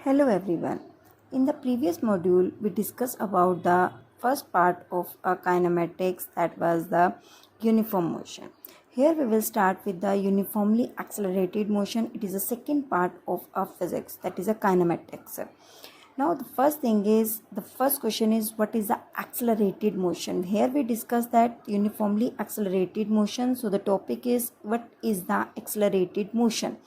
Hello everyone. In the previous module, we discussed about the first part of kinematics, that was the uniform motion. Here we will start with the uniformly accelerated motion. It is the second part of our physics, that is a kinematics. Now the first question is, what is the accelerated motion? Here we discuss that uniformly accelerated motion. So the topic is, what is the accelerated motion?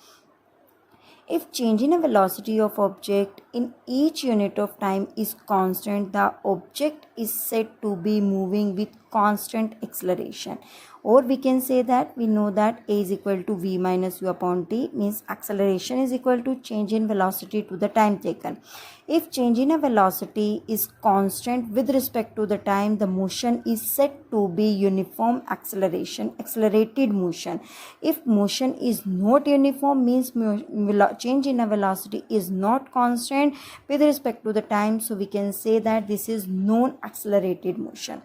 If change in a velocity of object in each unit of time is constant, the object is said to be moving with constant acceleration. Or we can say that we know that a is equal to v minus u upon t, means acceleration is equal to change in velocity to the time taken. If change in a velocity is constant with respect to the time, the motion is said to be uniform acceleration, accelerated motion. If motion is not uniform, means change in a velocity is not constant with respect to the time, so we can say that this is non-accelerated motion.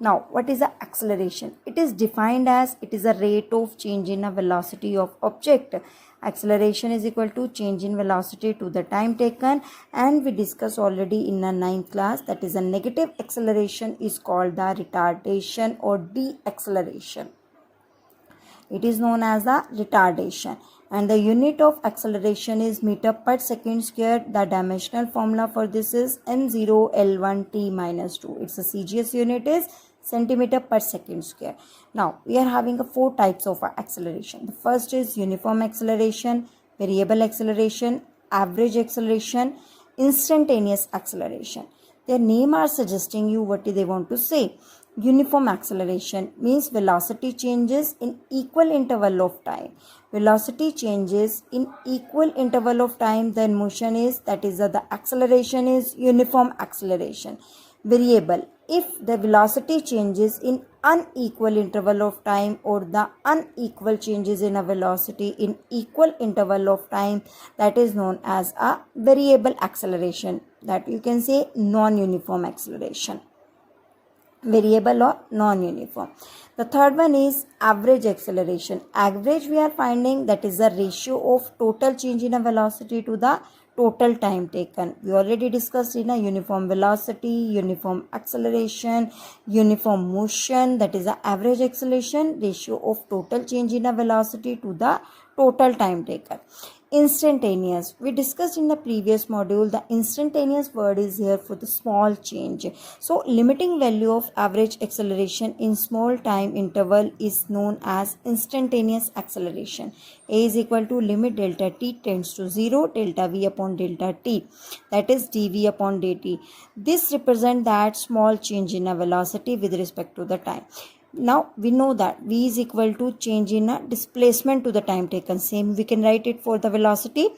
Now, what is the acceleration? It is defined as, it is a rate of change in a velocity of object. Acceleration is equal to change in velocity to the time taken, and we discussed already in the 9th class, that is a negative acceleration is called the retardation or deceleration. It is known as the retardation, and the unit of acceleration is meter per second square. The dimensional formula for this is m0 l1 t minus 2. Its CGS unit is centimeter per second square. Now we are having 4 types of acceleration. The first is uniform acceleration, variable acceleration, average acceleration, instantaneous acceleration. Their name are suggesting you what they want to say. Uniform acceleration means velocity changes in equal interval of time. Velocity changes in equal interval of time, then motion is, that is the acceleration is uniform acceleration. Variable, if the velocity changes in unequal interval of time, or the unequal changes in a velocity in equal interval of time, that is known as a variable acceleration. That you can say non-uniform acceleration. Variable or non-uniform. The third one is average acceleration. Average we are finding, that is the ratio of total change in a velocity to the total time taken. We already discussed in a uniform velocity, uniform acceleration, uniform motion, that is the average acceleration, ratio of total change in a velocity to the total time taken. Instantaneous, we discussed in the previous module, the instantaneous word is here for the small change. So limiting value of average acceleration in small time interval is known as instantaneous acceleration. A is equal to limit delta t tends to 0, delta v upon delta t, that is dv upon dt. This represents that small change in a velocity with respect to the time. Now we know that v is equal to change in a displacement to the time taken. Same we can write it for the velocity,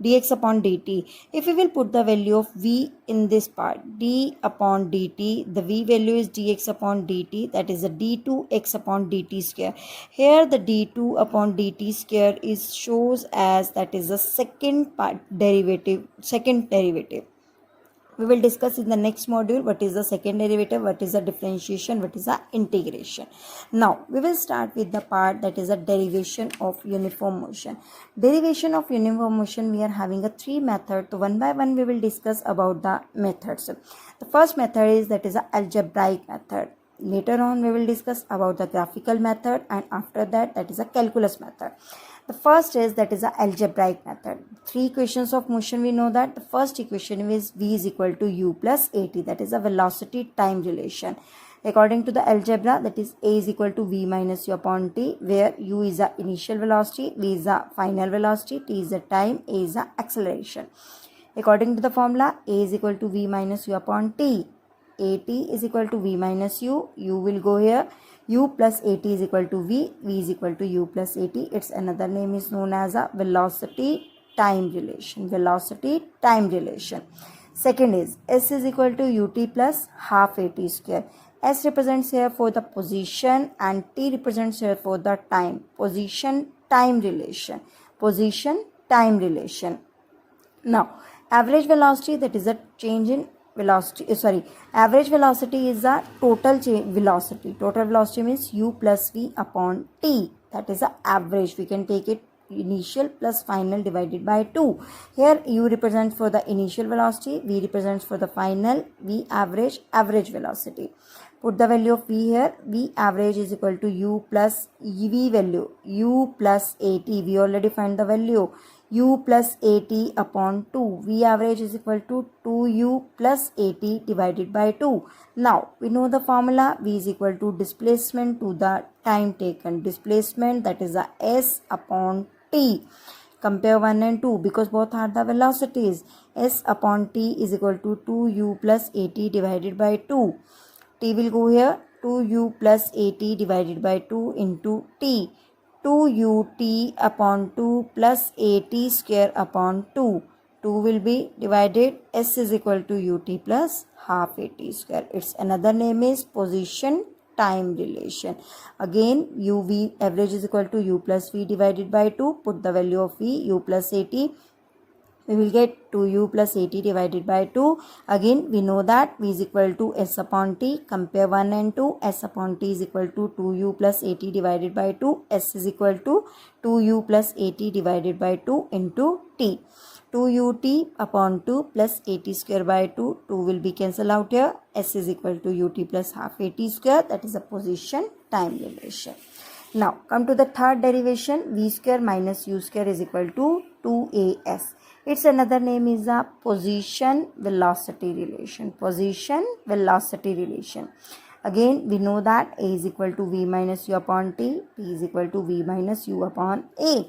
dx upon dt. If we will put the value of v in this part, d upon dt, the v value is dx upon dt, that is a d2x upon dt square. Here the d2 upon dt square is shows as, that is the second derivative. We will discuss in the next module what is the second derivative, what is the differentiation, what is the integration. Now we will start with the part that is a derivation of uniform motion. Derivation of uniform motion, we are having 3 methods. So one by one we will discuss about the methods. The first method is, that is a algebraic method. Later on we will discuss about the graphical method, and after that, that is a calculus method. The first is, that is a algebraic method. 3 equations of motion we know that. The first equation is v is equal to u plus at, that is a velocity time relation. According to the algebra, that is a is equal to v minus u upon t, where u is the initial velocity, v is the final velocity, t is the time, a is the acceleration. According to the formula, a is equal to v minus u upon t, at is equal to v minus u, u will go here, u plus at is equal to v, v is equal to u plus at. Its another name is known as a velocity time relation. Velocity time relation. Second is s is equal to ut plus half at square. S represents here for the position, and t represents here for the time. Position time relation. Position time relation. Now average velocity, that is a change in velocity, average velocity is the total velocity. Total velocity means u plus v upon t, that is the average. We can take it initial plus final divided by 2. Here u represents for the initial velocity, v represents for the final, v average velocity. Put the value of v here. V average is equal to u plus v value, u plus at. We already find the value. U plus at upon 2. V average is equal to 2u plus at divided by 2. Now, we know the formula. V is equal to displacement to the time taken. Displacement, that is the s upon t. Compare 1 and 2 because both are the velocities. S upon t is equal to 2u plus at divided by 2. T will go here. 2u plus at divided by 2 into t. 2ut upon 2 plus at square upon 2. 2 will be divided. S is equal to ut plus half at square. Its another name is position time relation. Again, uv average is equal to u plus v divided by 2. Put the value of v, u plus at. We will get 2u plus at divided by 2. Again, we know that v is equal to s upon t. Compare 1 and 2. S upon t is equal to 2u plus at divided by 2. S is equal to 2u plus at divided by 2 into t. 2ut upon 2 plus at square by 2. 2 will be cancelled out here. S is equal to ut plus half at square. That is a position time relation. Now, come to the third derivation. V square minus u square is equal to 2as. Its another name is a position velocity relation. Position velocity relation. Again, we know that a is equal to v minus u upon t. T is equal to v minus u upon a.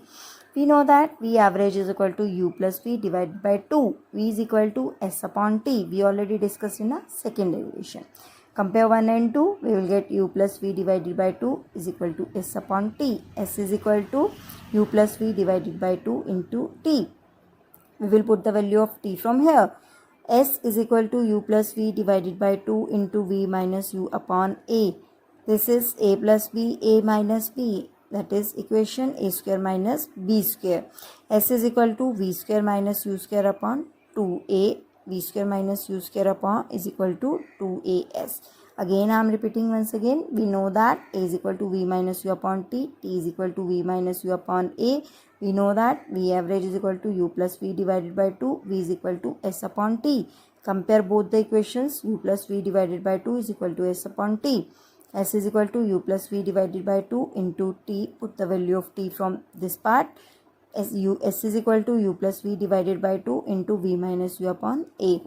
We know that v average is equal to u plus v divided by 2. V is equal to s upon t. We already discussed in a second derivation. Compare 1 and 2. We will get u plus v divided by 2 is equal to s upon t. S is equal to u plus v divided by 2 into t. We will put the value of t from here. S is equal to u plus v divided by 2 into v minus u upon a. This is a plus b, a minus b. That is equation a square minus b square. S is equal to v square minus u square upon 2a. V square minus u square upon is equal to 2as. Again, I am repeating once again. We know that a is equal to v minus u upon t. T is equal to v minus u upon a. We know that v average is equal to u plus v divided by 2. V is equal to s upon t. Compare both the equations. U plus v divided by 2 is equal to s upon t. S is equal to u plus v divided by 2 into t. Put the value of t from this part. S is equal to u plus v divided by 2 into v minus u upon a.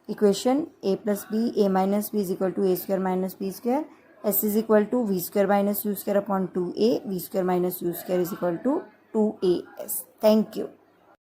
Equation a plus b, a minus b is equal to a square minus b square. S is equal to v square minus u square upon 2a. V square minus u square is equal to 2as. Thank you.